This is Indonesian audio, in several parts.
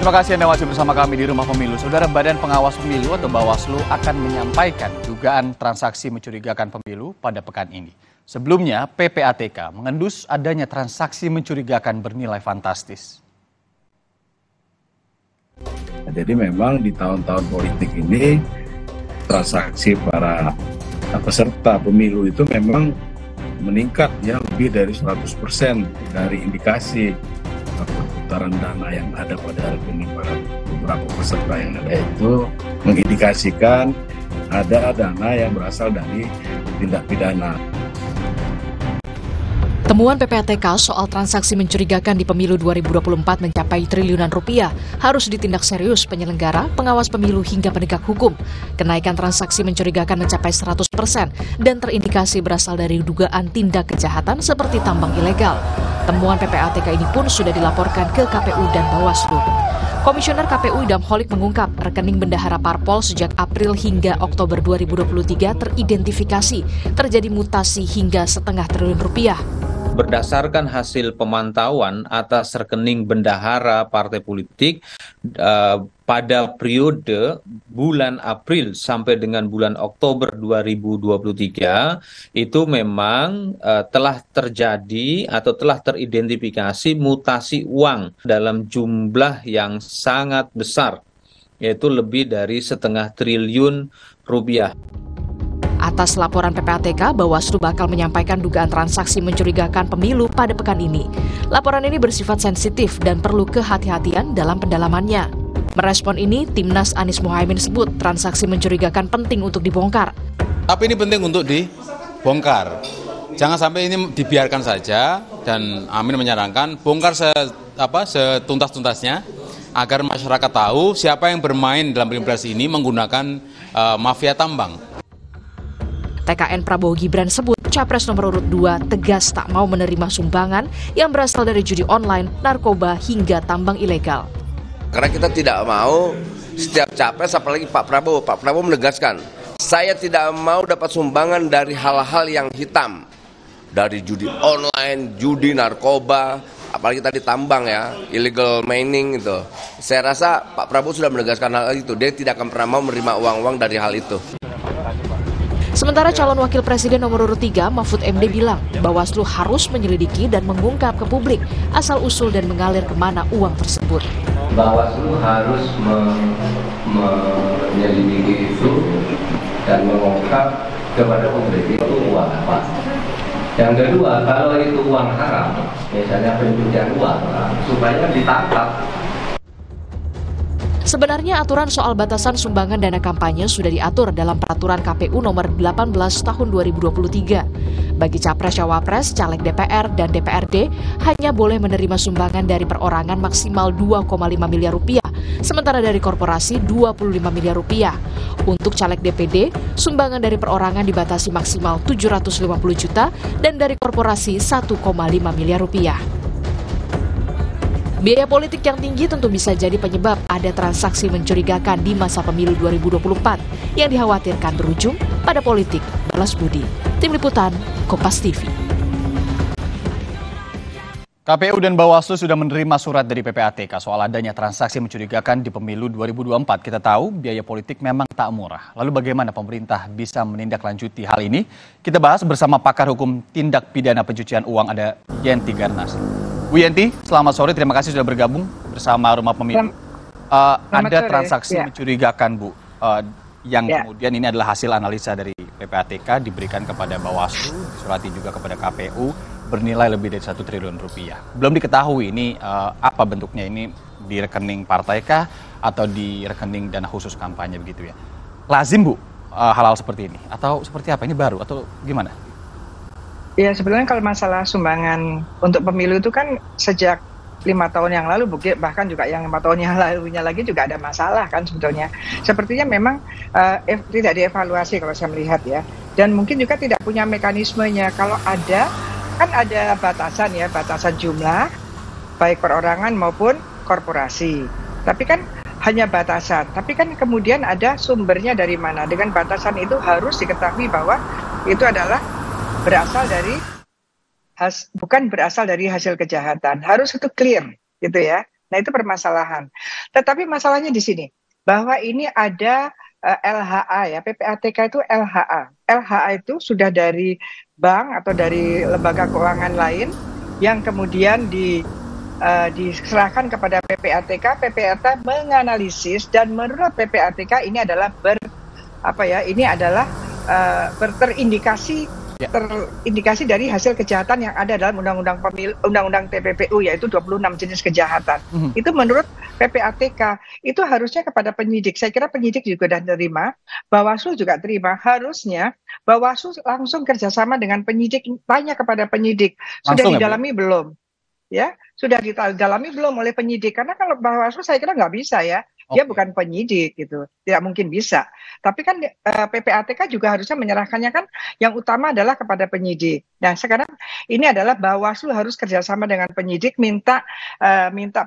Terima kasih Anda masih bersama kami di Rumah Pemilu. Saudara, Badan Pengawas Pemilu atau Bawaslu akan menyampaikan dugaan transaksi mencurigakan pemilu pada pekan ini. Sebelumnya, PPATK mengendus adanya transaksi mencurigakan bernilai fantastis. Jadi memang di tahun-tahun politik ini transaksi para peserta pemilu itu memang meningkat ya lebih dari 100% dari indikasi perputaran dana yang ada pada rekening para beberapa peserta yang ada itu mengindikasikan ada dana yang berasal dari tindak pidana. Temuan PPATK soal transaksi mencurigakan di pemilu 2024 mencapai triliunan rupiah harus ditindak serius penyelenggara, pengawas pemilu hingga penegak hukum. Kenaikan transaksi mencurigakan mencapai 100% dan terindikasi berasal dari dugaan tindak kejahatan seperti tambang ilegal. Temuan PPATK ini pun sudah dilaporkan ke KPU dan Bawaslu. Komisioner KPU Idam Holik mengungkap rekening bendahara parpol sejak April hingga Oktober 2023 teridentifikasi terjadi mutasi hingga setengah triliun rupiah. Berdasarkan hasil pemantauan atas rekening bendahara partai politik pada periode bulan April sampai dengan bulan Oktober 2023 itu memang telah terjadi atau telah teridentifikasi mutasi uang dalam jumlah yang sangat besar, yaitu lebih dari setengah triliun rupiah. Atas laporan PPATK, Bawaslu bakal menyampaikan dugaan transaksi mencurigakan pemilu pada pekan ini. Laporan ini bersifat sensitif dan perlu kehati-hatian dalam pendalamannya. Merespon ini, Timnas Anies Mohaimin sebut transaksi mencurigakan penting untuk dibongkar. Tapi ini penting untuk dibongkar. Jangan sampai ini dibiarkan saja, dan Amin menyarankan bongkar setuntas-tuntasnya agar masyarakat tahu siapa yang bermain dalam pilpres ini menggunakan mafia tambang. TKN Prabowo Gibran sebut Capres nomor urut 2 tegas tak mau menerima sumbangan yang berasal dari judi online, narkoba, hingga tambang ilegal. Karena kita tidak mau setiap capres, apalagi Pak Prabowo menegaskan, saya tidak mau dapat sumbangan dari hal-hal yang hitam. Dari judi online, judi, narkoba, apalagi tadi tambang ya, illegal mining itu. Saya rasa Pak Prabowo sudah menegaskan hal itu, dia tidak akan pernah mau menerima uang-uang dari hal itu. Sementara calon wakil presiden nomor urut 3, Mahfud MD bilang, Bawaslu harus menyelidiki dan mengungkap ke publik asal-usul dan mengalir kemana uang tersebut. Bawaslu harus menyelidiki itu dan mengungkap kepada publik itu uang apa. Yang kedua, kalau itu uang haram, misalnya pencucian uang, supaya ditangkap. Sebenarnya aturan soal batasan sumbangan dana kampanye sudah diatur dalam peraturan KPU nomor 18 tahun 2023. Bagi capres-cawapres, caleg DPR dan DPRD hanya boleh menerima sumbangan dari perorangan maksimal 2,5 miliar rupiah, sementara dari korporasi 25 miliar rupiah. Untuk caleg DPD, sumbangan dari perorangan dibatasi maksimal 750 juta dan dari korporasi 1,5 miliar rupiah. Biaya politik yang tinggi tentu bisa jadi penyebab ada transaksi mencurigakan di masa pemilu 2024 yang dikhawatirkan berujung pada politik balas budi. Tim Liputan, Kompas TV. KPU dan Bawaslu sudah menerima surat dari PPATK soal adanya transaksi mencurigakan di pemilu 2024. Kita tahu biaya politik memang tak murah. Lalu bagaimana pemerintah bisa menindaklanjuti hal ini? Kita bahas bersama pakar hukum tindak pidana pencucian uang, ada Yenti Garnas. Bu Yenti, selamat sore. Terima kasih sudah bergabung bersama Rumah Pemilu. Ada transaksi mencurigakan, Bu, yang kemudian ini adalah hasil analisa dari PPATK diberikan kepada Bawaslu, disurati juga kepada KPU, bernilai lebih dari 1 triliun rupiah. Belum diketahui ini apa bentuknya, ini di rekening partai kah atau di rekening dana khusus kampanye begitu ya. Lazim, Bu, hal-hal seperti ini atau seperti apa? Ini baru atau gimana? Ya, sebenarnya kalau masalah sumbangan untuk pemilu itu kan sejak 5 tahun yang lalu, bahkan juga yang 5 tahun yang lalunya lagi juga ada masalah kan sebetulnya. Sepertinya memang tidak dievaluasi kalau saya melihat ya. Dan mungkin juga tidak punya mekanismenya. Kalau ada, kan ada batasan ya, batasan jumlah, baik perorangan maupun korporasi. Tapi kan hanya batasan. Tapi kan kemudian ada sumbernya dari mana. Dengan batasan itu harus diketahui bahwa itu adalah bukan berasal dari hasil kejahatan, harus itu clear gitu ya. Nah, itu permasalahan. Tetapi masalahnya di sini, bahwa ini ada LHA ya, PPATK itu LHA. LHA itu sudah dari bank atau dari lembaga keuangan lain yang kemudian diserahkan kepada PPATK. PPATK menganalisis dan menurut PPATK ini adalah terindikasi dari hasil kejahatan yang ada dalam Undang-Undang TPPU, yaitu 26 jenis kejahatan. Itu menurut PPATK, itu harusnya kepada penyidik. Saya kira penyidik juga sudah terima, Bawaslu juga terima. Harusnya Bawaslu langsung kerjasama dengan penyidik, tanya kepada penyidik, sudah Langsung, didalami belum? Ya, sudah didalami belum oleh penyidik? Karena kalau Bawaslu saya kira nggak bisa ya. Dia bukan penyidik gitu, tidak mungkin bisa. Tapi kan PPATK juga harusnya menyerahkannya kan yang utama adalah kepada penyidik. Nah sekarang ini adalah Bawaslu harus kerjasama dengan penyidik, minta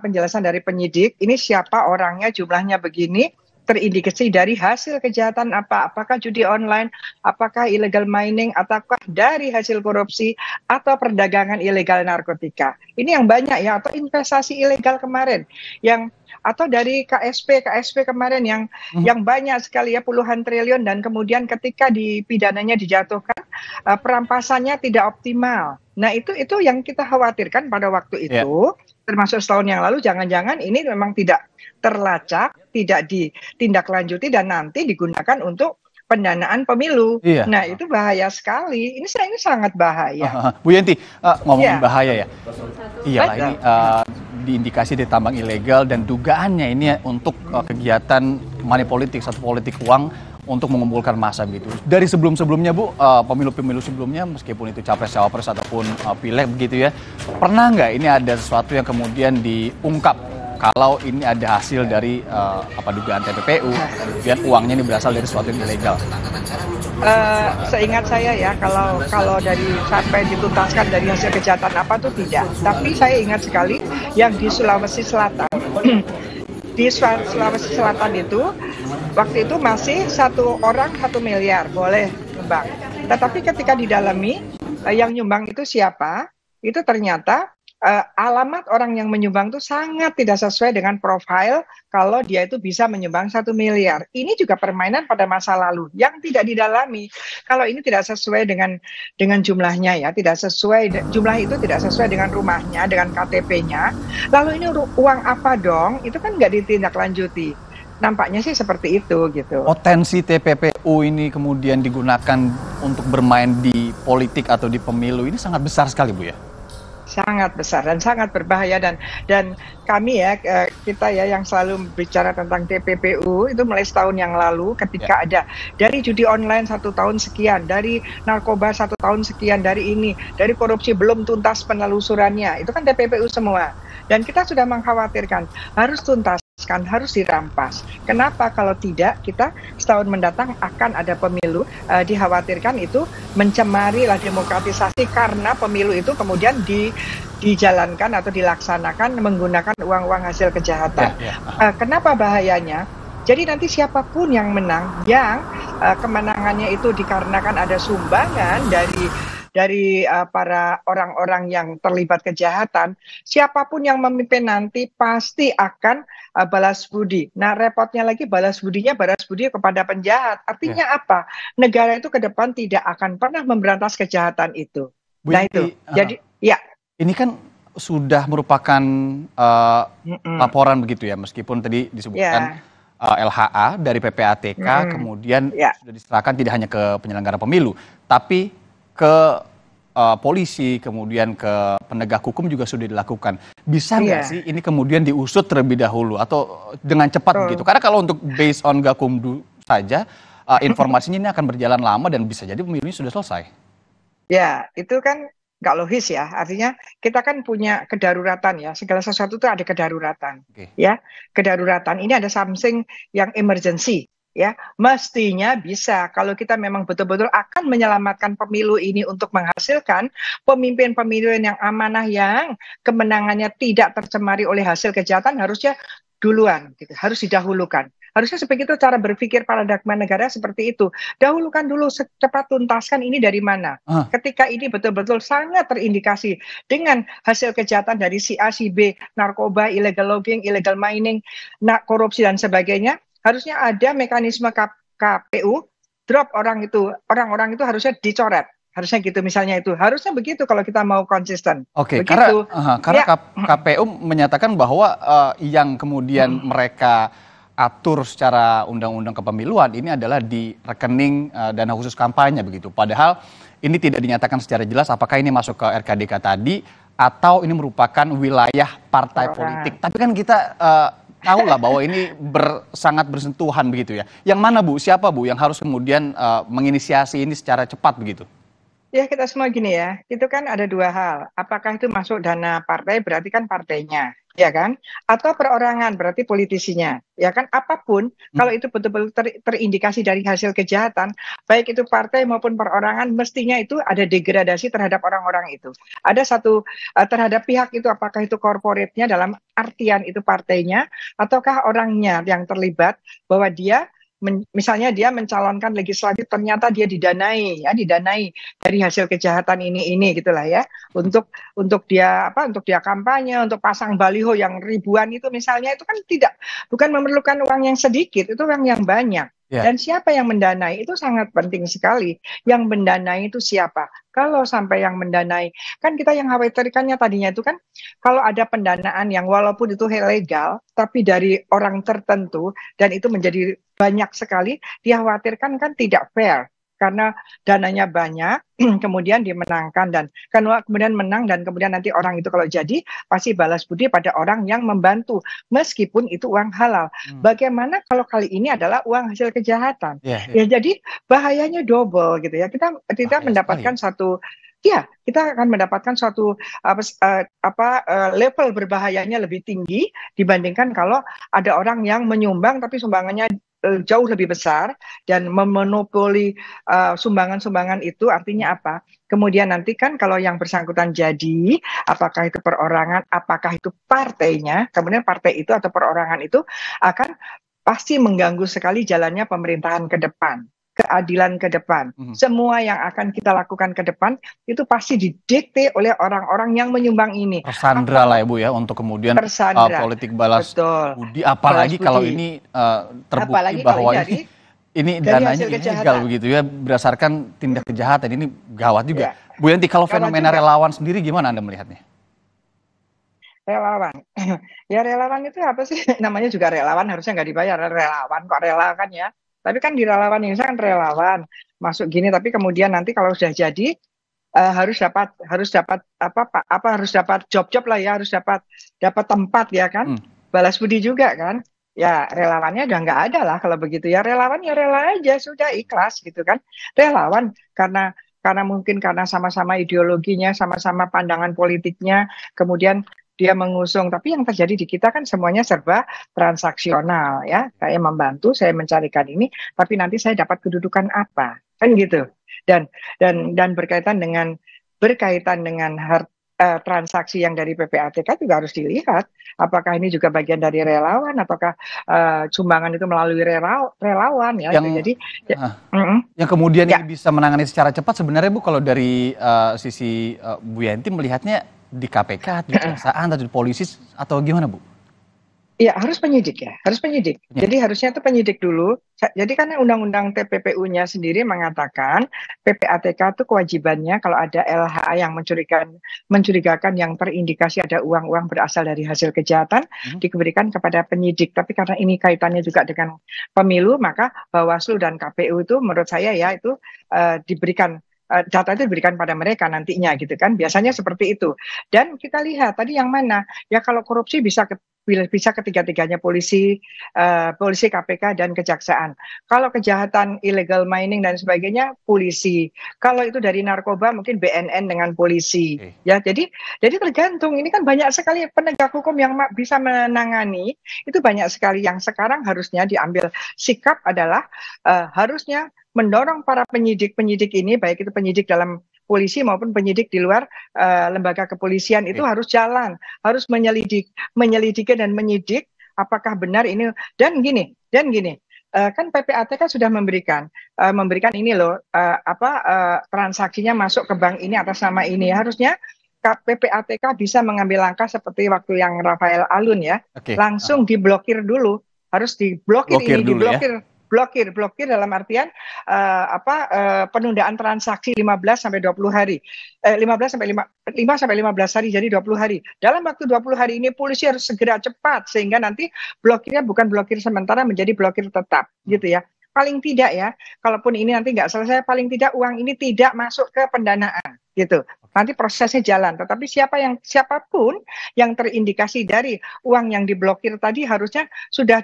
penjelasan dari penyidik. Ini siapa orangnya, jumlahnya begini, terindikasi dari hasil kejahatan apakah judi online, apakah illegal mining, ataukah dari hasil korupsi atau perdagangan ilegal narkotika. Ini yang banyak ya, atau investasi ilegal kemarin atau dari KSP kemarin yang banyak sekali ya, puluhan triliun, dan kemudian ketika pidananya dijatuhkan perampasannya tidak optimal. Nah itu yang kita khawatirkan pada waktu itu, termasuk setahun yang lalu, jangan-jangan ini memang tidak terlacak, tidak ditindaklanjuti dan nanti digunakan untuk pendanaan pemilu. Nah itu bahaya sekali. Ini sangat bahaya. Bu Yenti, ngomongin bahaya ya. Iyalah ini diindikasi di tambang ilegal dan dugaannya ini untuk kegiatan money politik, satu politik uang untuk mengumpulkan massa begitu. Dari sebelum-sebelumnya Bu, pemilu-pemilu sebelumnya meskipun itu capres-cawapres ataupun pileg begitu ya, pernah nggak ini ada sesuatu yang kemudian diungkap kalau ini ada hasil dari dugaan TPPU, kemudian uangnya ini berasal dari sesuatu yang ilegal? Seingat saya ya, kalau dari sampai dituntaskan dari hasil kejahatan apa tuh tidak. Tapi saya ingat sekali yang di Sulawesi Selatan. Di Sulawesi Selatan itu waktu itu masih 1 orang 1 miliar boleh nyumbang. Tetapi ketika didalami yang nyumbang itu siapa, itu ternyata alamat orang yang menyumbang itu sangat tidak sesuai dengan profil kalau dia itu bisa menyumbang 1 miliar. Ini juga permainan pada masa lalu yang tidak didalami. Kalau ini tidak sesuai dengan jumlahnya ya, jumlah itu tidak sesuai dengan rumahnya, dengan KTP-nya. Lalu ini uang apa dong? Itu kan nggak ditindaklanjuti. Nampaknya sih seperti itu gitu. Potensi TPPU ini kemudian digunakan untuk bermain di politik atau di pemilu ini sangat besar sekali Bu ya? Sangat besar dan sangat berbahaya, dan kami ya, kita ya yang selalu bicara tentang TPPU itu mulai setahun yang lalu ketika ada dari judi online 1 tahun sekian, dari narkoba 1 tahun sekian, dari korupsi belum tuntas penelusurannya, itu kan TPPU semua. Dan kita sudah mengkhawatirkan harus tuntaskan, harus dirampas. Kenapa kalau tidak kita setahun mendatang akan ada pemilu, dikhawatirkan itu mencemari demokratisasi karena pemilu itu kemudian dijalankan atau dilaksanakan menggunakan uang-uang hasil kejahatan. Kenapa bahayanya? Jadi nanti siapapun yang menang, yang kemenangannya itu dikarenakan ada sumbangan dari para orang-orang yang terlibat kejahatan, siapapun yang memimpin nanti pasti akan balas budi. Nah, repotnya lagi balas budi kepada penjahat. Artinya apa? Negara itu ke depan tidak akan pernah memberantas kejahatan itu. Bu Yenti, jadi ya. Ini kan sudah merupakan laporan begitu ya, meskipun tadi disebutkan LHA dari PPATK, kemudian sudah diserahkan tidak hanya ke penyelenggara pemilu, tapi ke polisi, kemudian ke penegak hukum juga sudah dilakukan. Bisa nggak sih ini kemudian diusut terlebih dahulu atau dengan cepat begitu? Karena kalau untuk based on Gakumdu saja, informasinya ini akan berjalan lama dan bisa jadi pemilunya sudah selesai. Ya, itu kan nggak logis ya. Artinya kita kan punya kedaruratan ya. Segala sesuatu itu ada kedaruratan. Ya, kedaruratan ini ada something yang emergency. Ya, mestinya bisa kalau kita memang betul-betul akan menyelamatkan pemilu ini untuk menghasilkan pemimpin pemilu yang amanah, yang kemenangannya tidak tercemari oleh hasil kejahatan, harusnya duluan gitu, harus didahulukan. Harusnya sebegitu cara berpikir paradigma negara seperti itu. Dahulukan dulu, cepat tuntaskan ini dari mana. Ah. Ketika ini betul-betul sangat terindikasi dengan hasil kejahatan dari si A, si B, narkoba, illegal logging, illegal mining, korupsi dan sebagainya, harusnya ada mekanisme KPU, drop orang-orang itu harusnya dicoret. Harusnya gitu misalnya itu. Harusnya begitu kalau kita mau konsisten. Oke, Begitu. karena Ya. KPU menyatakan bahwa yang kemudian mereka atur secara undang-undang kepemiluan ini adalah di rekening dana khusus kampanye begitu. Padahal ini tidak dinyatakan secara jelas apakah ini masuk ke RKDK tadi atau ini merupakan wilayah partai politik. Tapi kan kita tahu lah bahwa ini sangat bersentuhan begitu ya. Yang mana Bu? Siapa Bu yang harus kemudian menginisiasi ini secara cepat begitu? Ya kita semua gini ya, itu kan ada dua hal. Apakah itu masuk dana partai berarti kan partainya, ya kan? Atau perorangan berarti politisinya, ya kan? Apapun, kalau itu betul-betul terindikasi dari hasil kejahatan, baik itu partai maupun perorangan, mestinya itu ada degradasi terhadap orang-orang itu. Ada satu terhadap pihak itu, apakah itu korporatnya dalam artian itu partainya, ataukah orangnya yang terlibat bahwa dia misalnya dia mencalonkan legislatif ternyata dia didanai dari hasil kejahatan ini gitulah ya untuk dia kampanye, untuk pasang baliho yang ribuan itu misalnya, itu kan bukan memerlukan uang yang sedikit, itu uang yang banyak. Yeah. Dan siapa yang mendanai itu sangat penting sekali. Yang mendanai itu siapa? Kalau sampai yang mendanai, kan kita yang khawatirkannya tadinya itu kan kalau ada pendanaan yang walaupun itu ilegal, tapi dari orang tertentu dan itu menjadi banyak sekali, dikhawatirkan kan tidak fair. Karena dananya banyak, kemudian dimenangkan dan kemudian menang dan kemudian nanti orang itu kalau jadi pasti balas budi pada orang yang membantu meskipun itu uang halal. Bagaimana kalau kali ini adalah uang hasil kejahatan? Ya jadi bahayanya double gitu ya. Kita mendapatkan kita akan mendapatkan suatu level berbahayanya lebih tinggi dibandingkan kalau ada orang yang menyumbang tapi sumbangannya jauh lebih besar dan memonopoli sumbangan-sumbangan itu. Artinya apa? Kemudian nanti kan kalau yang bersangkutan jadi, apakah itu perorangan, apakah itu partainya, kemudian partai itu atau perorangan itu akan pasti mengganggu sekali jalannya pemerintahan ke depan, keadilan ke depan. Semua yang akan kita lakukan ke depan itu pasti didikte oleh orang-orang yang menyumbang ini. Tersandra lah ya Bu ya untuk kemudian politik balas budi, apalagi kalau ini terbukti bahwa ini dananya ilegal begitu ya, berdasarkan tindak kejahatan, ini gawat juga. Bu Yanti, kalau fenomena relawan sendiri gimana Anda melihatnya? Relawan, ya relawan itu apa sih? Namanya juga relawan, harusnya nggak dibayar relawan, kok rela kan ya? Tapi kan di relawan ini kan relawan masuk gini, tapi kemudian nanti kalau sudah jadi harus dapat job lah ya, harus dapat tempat ya kan, balas budi juga kan. Ya relawannya udah nggak ada lah kalau begitu ya. Relawan ya rela aja, sudah ikhlas gitu kan. Relawan karena mungkin karena sama-sama ideologinya, sama-sama pandangan politiknya, kemudian dia mengusung. Tapi yang terjadi di kita kan semuanya serba transaksional ya. Saya membantu, saya mencarikan ini, tapi nanti saya dapat kedudukan apa, kan gitu. Dan berkaitan dengan transaksi yang dari PPATK juga harus dilihat apakah ini juga bagian dari relawan ataukah sumbangan itu melalui relawan ya. Yang kemudian ini bisa menangani secara cepat sebenarnya Bu, kalau dari sisi Bu Yanti melihatnya di KPK, di kejaksaan atau di polisi atau gimana Bu? Iya, harus penyidik ya, harus penyidik. Jadi harusnya itu penyidik dulu. Jadi karena undang-undang TPPU-nya sendiri mengatakan PPATK itu kewajibannya kalau ada LHA yang mencurigakan yang terindikasi ada uang-uang berasal dari hasil kejahatan diberikan kepada penyidik. Tapi karena ini kaitannya juga dengan pemilu, maka Bawaslu dan KPU itu menurut saya ya itu diberikan data itu diberikan pada mereka nantinya gitu kan, biasanya seperti itu. Dan kita lihat tadi yang mana ya, kalau korupsi bisa ketiga-tiganya polisi, KPK dan kejaksaan. Kalau kejahatan illegal mining dan sebagainya polisi. Kalau itu dari narkoba mungkin BNN dengan polisi. Ya, jadi tergantung. Ini kan banyak sekali penegak hukum yang bisa menangani. Itu banyak sekali yang sekarang harusnya diambil sikap adalah harusnya mendorong para penyidik ini, baik itu penyidik dalam polisi maupun penyidik di luar lembaga kepolisian itu harus jalan, harus menyelidiki dan menyidik apakah benar ini. Dan gini, Dan gini, kan PPATK sudah memberikan ini loh, transaksinya masuk ke bank ini atas nama ini. Harusnya PPATK bisa mengambil langkah seperti waktu yang Rafael Alun ya, langsung diblokir dulu, harus diblokir ini, blokir dalam artian penundaan transaksi 15 sampai 20 hari. 5 sampai 15 hari, jadi 20 hari. Dalam waktu 20 hari ini polisi harus segera cepat sehingga nanti blokirnya bukan blokir sementara menjadi blokir tetap gitu ya. Paling tidak ya, kalaupun ini nanti nggak selesai, paling tidak uang ini tidak masuk ke pendanaan gitu. Nanti prosesnya jalan, tetapi siapapun yang terindikasi dari uang yang diblokir tadi harusnya sudah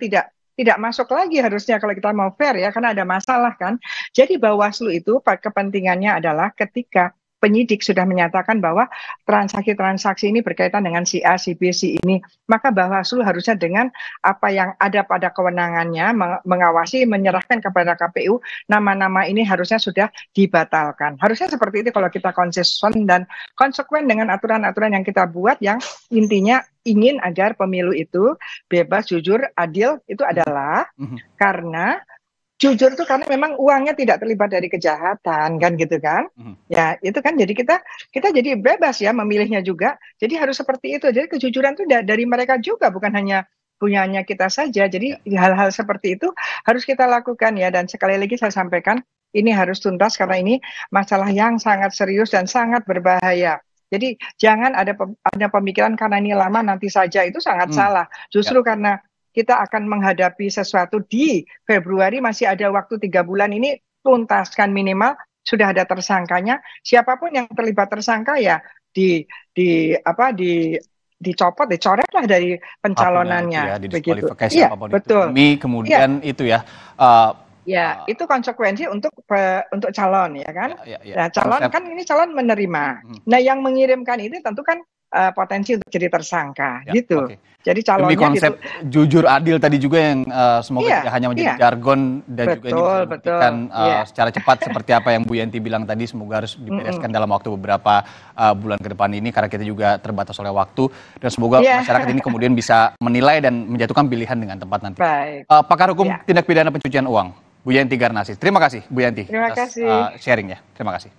tidak masuk lagi harusnya kalau kita mau fair ya, karena ada masalah kan. Jadi Bawaslu itu kepentingannya adalah ketika penyidik sudah menyatakan bahwa transaksi-transaksi ini berkaitan dengan si A, si B, si ini, maka Bawaslu harusnya dengan apa yang ada pada kewenangannya mengawasi, menyerahkan kepada KPU, nama-nama ini harusnya sudah dibatalkan. Harusnya seperti itu kalau kita konsisten dan konsekuen dengan aturan-aturan yang kita buat yang intinya ingin agar pemilu itu bebas, jujur, adil. Itu adalah karena jujur tuh karena memang uangnya tidak terlibat dari kejahatan kan gitu kan. Ya itu kan jadi kita jadi bebas ya memilihnya juga. Jadi harus seperti itu. Jadi kejujuran tuh dari mereka juga, bukan hanya punyanya kita saja. Jadi hal-hal seperti itu harus kita lakukan ya. Dan sekali lagi saya sampaikan, ini harus tuntas karena ini masalah yang sangat serius dan sangat berbahaya. Jadi jangan ada pemikiran karena ini lama nanti saja, itu sangat salah. Justru karena kita akan menghadapi sesuatu di Februari, masih ada waktu 3 bulan ini, tuntaskan minimal, sudah ada tersangkanya, siapapun yang terlibat tersangka ya dicopot, dicoretlah dari pencalonannya. Begitu. Iya, betul. Kemudian itu ya. Itu konsekuensi untuk calon ya kan. Nah, calon kan ini calon menerima. Nah, yang mengirimkan ini tentu kan potensi untuk jadi tersangka gitu. Jadi calonnya demi konsep jujur adil tadi juga yang semoga tidak hanya menjadi jargon dan juga ini bisa dibuktikan secara cepat seperti apa yang Bu Yanti bilang tadi, semoga harus dibereskan dalam waktu beberapa bulan ke depan ini karena kita juga terbatas oleh waktu, dan semoga masyarakat ini kemudian bisa menilai dan menjatuhkan pilihan dengan tepat nanti. Pakar Hukum Tindak Pidana Pencucian Uang, Bu Yanti Garnasih. Terima kasih Bu Yanti atas sharingnya. Terima kasih.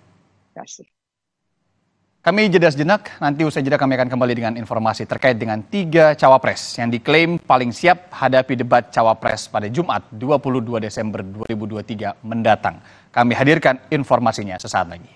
Kami jeda sejenak, nanti usai jeda kami akan kembali dengan informasi terkait dengan 3 cawapres yang diklaim paling siap hadapi debat cawapres pada Jumat 22 Desember 2023 mendatang. Kami hadirkan informasinya sesaat lagi.